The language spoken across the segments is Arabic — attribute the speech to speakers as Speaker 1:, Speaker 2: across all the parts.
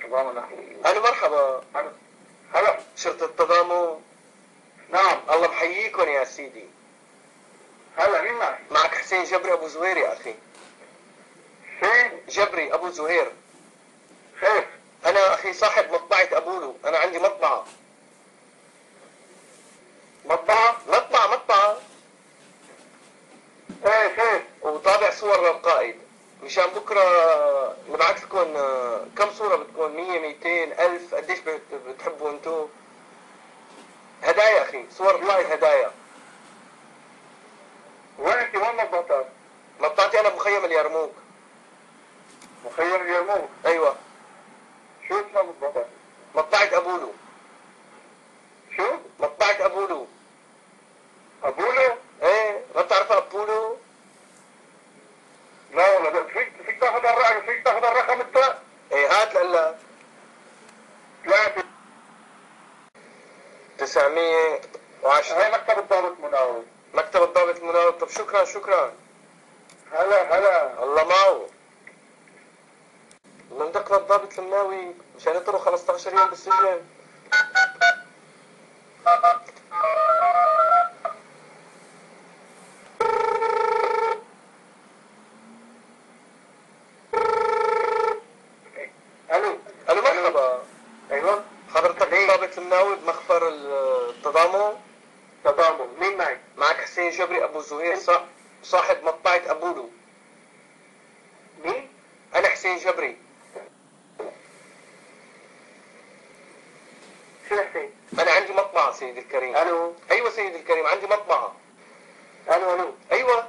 Speaker 1: تضامن.
Speaker 2: الو مرحبا.
Speaker 1: هلا.
Speaker 2: شرطة التضامن.
Speaker 1: نعم.
Speaker 2: الله بحييكم يا سيدي.
Speaker 1: هلا مين معك؟
Speaker 2: معك حسين جبري ابو زهير يا اخي.
Speaker 1: حسين
Speaker 2: جبري ابو زهير.
Speaker 1: خير.
Speaker 2: انا اخي صاحب مطبعة ابولو، انا عندي مطبعة. مطبعة.
Speaker 1: ايه خير.
Speaker 2: وطابع صور للقائد، مشان بكرة نبعث لكم كم صورة بتكون؟ 100 200 1000 قديش بتحبوا انتو؟ هدايا اخي، صور القائد هدايا.
Speaker 1: وين انت؟ وين مضبوطات؟
Speaker 2: مطبعتي انا بمخيم اليرموك.
Speaker 1: مخيم اليرموك.
Speaker 2: ايوه.
Speaker 1: شو اسمها مضبوطات؟
Speaker 2: مطبعة ابولو.
Speaker 1: شو؟
Speaker 2: مطبعة ابولو.
Speaker 1: ابولو؟
Speaker 2: ايه ما بتعرفها ابولو؟
Speaker 1: لا والله. فيك تاخذ الرقم، فيك تاخذ الرقم انت؟
Speaker 2: ايه هات لألا.
Speaker 1: 3
Speaker 2: 910.
Speaker 1: هي مكتب الضابط مناوي.
Speaker 2: مكتب الضابط المناوب. طب شكرا.
Speaker 1: هلا.
Speaker 2: الله معه. بدنا ندق للضابط المناوي مشان يطلعوا 15 يوم بالسجن. الو مرحبا.
Speaker 1: ايوه.
Speaker 2: حضرتك الضابط المناوي بمخفر التضامن.
Speaker 1: تضامن. مين معك؟
Speaker 2: معك حسين جبري ابو زهير، صاحب مطبعة ابولو.
Speaker 1: مين؟
Speaker 2: انا حسين جبري.
Speaker 1: شو حسين؟
Speaker 2: انا عندي مطبعة سيدي الكريم.
Speaker 1: الو.
Speaker 2: ايوه سيدي الكريم عندي مطبعة.
Speaker 1: الو.
Speaker 2: ايوه.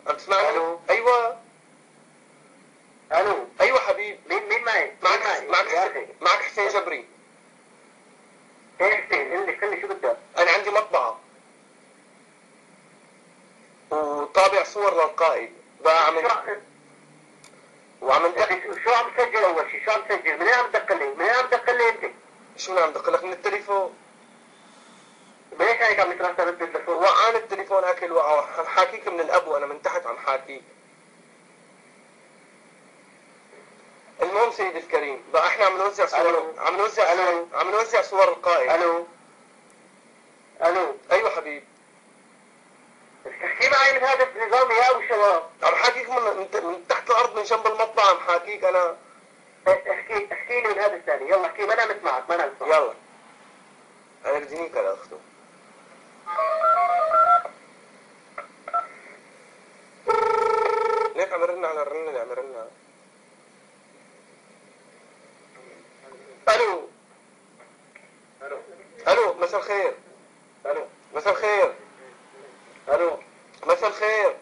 Speaker 2: عم تسمعني؟
Speaker 1: الو.
Speaker 2: ايوه.
Speaker 1: الو.
Speaker 2: ايوه حبيب.
Speaker 1: مين معك؟
Speaker 2: معك حسين جبري.
Speaker 1: ايه حسين؟ قل لي شو بدك؟
Speaker 2: انا عندي مطبعة وطابع صور للقائد بقى عم وعم ندق.
Speaker 1: شو عم تسجل اول شيء؟ شو عم تسجل؟ من اين عم تدق لي؟ انت؟
Speaker 2: شو عم دق لك من التليفون؟
Speaker 1: ليش هيك عم يترسل التليفون؟
Speaker 2: وقعان التليفون اكل وقعه. عم حاكيك من الاب وانا من تحت عم حاكيك. المهم سيدي الكريم بقى احنا عم نوزع صور. عم نوزع صور القائد.
Speaker 1: الو.
Speaker 2: ايوه حبيب.
Speaker 1: تحكي معي من هذا النظام يا ابو شباب.
Speaker 2: عم حاكيك من تحت الارض من جنب المطبعة عم حاكيك انا.
Speaker 1: احكي لي من هذا الثاني. يلا احكي. ما نمت معك.
Speaker 2: يلا. انا بدي نيك على اخته. ليك عم يرن على الرن اللي عم يرن. الو. مساء الخير. مساء الخير.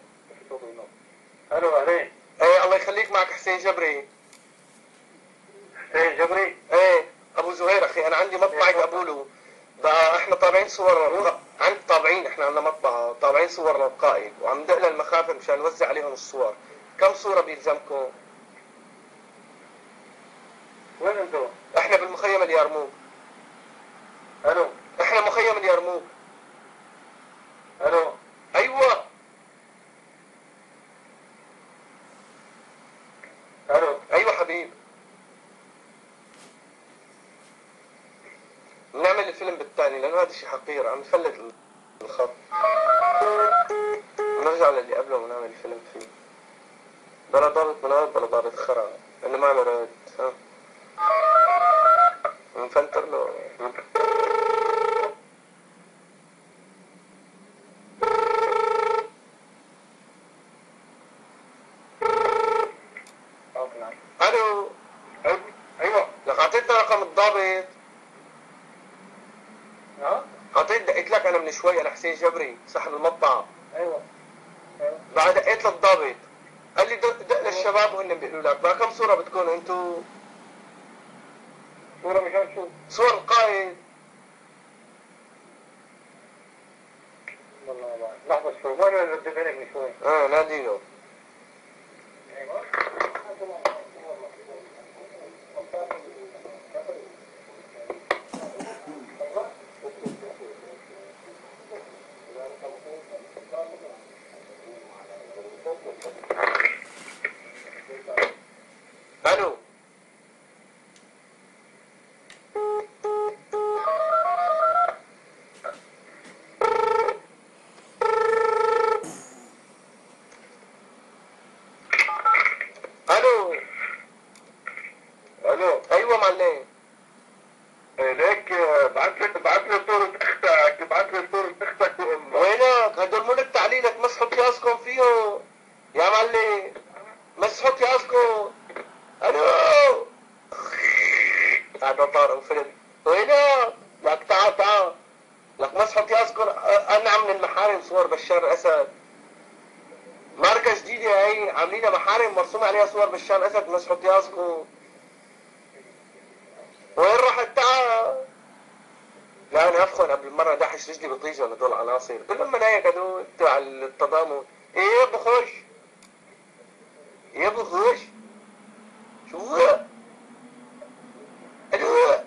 Speaker 1: الو. اهلين.
Speaker 2: ايه الله يخليك. معك حسين جبري.
Speaker 1: حسين جبري.
Speaker 2: ايه ابو زهير اخي. انا عندي مطبعة ابولو بقى. احنا طابعين صور احنا عندنا مطبعة طابعين صور للقائد وعم ندق للمخافر مشان نوزع عليهم الصور. كم صورة بيلزمكم؟
Speaker 1: وين انتو؟
Speaker 2: احنا بالمخيم اليرموك.
Speaker 1: الو.
Speaker 2: احنا مخيم اليرموك.
Speaker 1: الو.
Speaker 2: ايوه. ايوه حبيب. بنعمل الفيلم بالتالي لانه هذا شيء حقير. عم نفلت الخط ونرجع للي قبله ونعمل الفيلم فيه. بلا ضابط مناد بلا ضابط خرا انه ما له رد. ها نفلتر له. الو.
Speaker 1: ايوه.
Speaker 2: لك اعطيتنا رقم الضابط. دقيت لك انا من شوي. انا حسين جبري صاحب المطبعة.
Speaker 1: ايوه.
Speaker 2: بعد دقيت للضابط قال لي دق للشباب وهن بيقولوا لك بقى كم صورة بتكون انتو؟
Speaker 1: صورة مشان شو؟
Speaker 2: صور القائد.
Speaker 1: والله ما بعرف. لحظة شوي. وين ردت عليك من شوي؟
Speaker 2: ناديله. الو. معلم؟
Speaker 1: ليك بعت لي صورة اختك، بعت لي صورة اختك وامك.
Speaker 2: وينك؟ هدول مو لك تعليلك، مسحوا كياسكم فيهم يا معلم، مسحوا كياسكم. الو هذا طار وفيلم. وينك؟ لك تعال تعال، لك مسحوا كياسكم. انا من المحارم صور بشار الاسد، ماركة جديدة هي عاملينها محارم مرسوم عليها صور بشار الاسد، مسحوا كياسكم. وين رحت؟ تعال. لا انا افخن قبل المره دحش رجلي بطيجه هدول العناصر، قول لهم انا هيك هدول تبع التضامن. ايه بخش، ايه بخش، شو هو؟ الو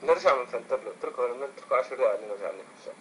Speaker 2: نرجع من فنتر له، اتركوا 10 دقائق نرجع نخش.